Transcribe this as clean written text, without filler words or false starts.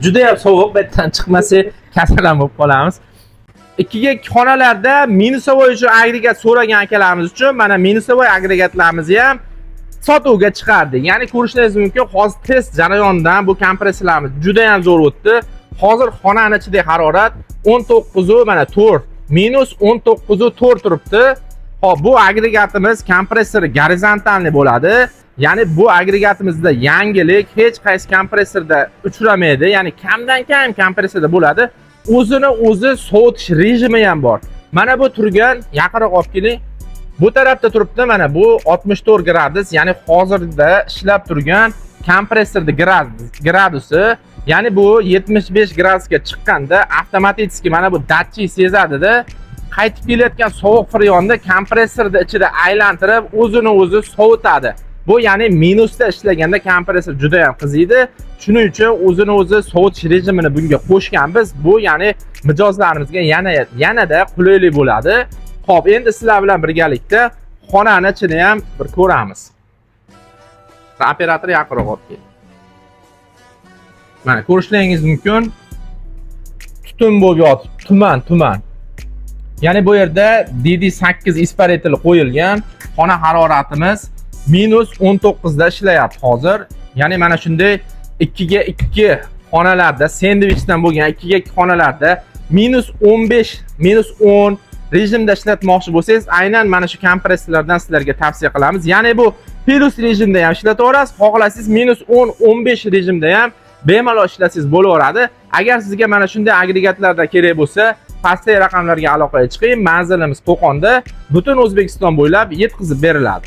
juda ham sovuq, bu yerdan chiqmasa kasal ham bo'lib qolamiz. 2 ga 2 xonalarda minusovoy uchun agregat so'ragan akalarimiz uchun mana minusovoy agregatlarimizni ham sotuvga chiqardik. Ya'ni ko'rishingiz mumkin, hozir test jarayonidan bu kompressorlarimiz juda ham zo'r o'tdi. Hozir xonani ichidagi harorat 19 mana 4, minus 19.4 turibdi. Hop, bu agregatimiz kompressori gorizontalni bo'ladi. Ya'ni bu agregatimizda yangilik hech qaysi kompressorda uchramaydi. Ya'ni kamdan kam kompressorda bo'ladi. O'zini o'zi sovutish rejimi ham bor. Mana bu turgan, yaqinroq olib keling. Bu tarafda turibdi, mana bu 64 gradus, ya'ni hozirda ishlab turgan kompressorda gradusi, ya'ni bu 75 gradusga chiqqanda avtomatik mana bu datchik sezadi-da, qaytib kelayotgan sovuq freonni kompressorda ichida aylantirib, o'zini o'zi sovutadi. Bu ya'ni minusda ishlaganda kompressor juda ham qiziydi. Shuning uchun o'zini o'zi sovutish rejimini bunga qo'shganmiz. Bu ya'ni mijozlarimizga yanada qulaylik bo'ladi. Xo'p, endi sizlar bilan birgalikda xonani ichini ham bir ko'ramiz. Operator yaqinroq olib keling. Mana ko'rishingiz mumkin. Tutun bo'lib yotibdi, tuman. Ya'ni bu yerda DD8 isparetili qo'yilgan. Xona haroratimiz minus 19 da ishlayapti hozir. Ya'ni mana shunday 2 ga 2 xonalarda, sendvichdan bo'lgan 2 ga 2 xonalarda minus 15, minus 10 rejimda ishlatmoqchi bo'lsangiz, aynan mana shu kompressorlardan sizlarga tavsiya qilamiz. Ya'ni bu plus rejimda ham ishlataverasiz, xohlasangiz minus 10, 15 rejimda ham bemalol ishlasangiz bo'laveradi. Agar sizga mana shunday agregatlarda kerak bo'lsa, pastdagi raqamlarga aloqaga chiqing. Manzilimiz Qo'qonda, butun O'zbekiston bo'ylab yetkazib beriladi.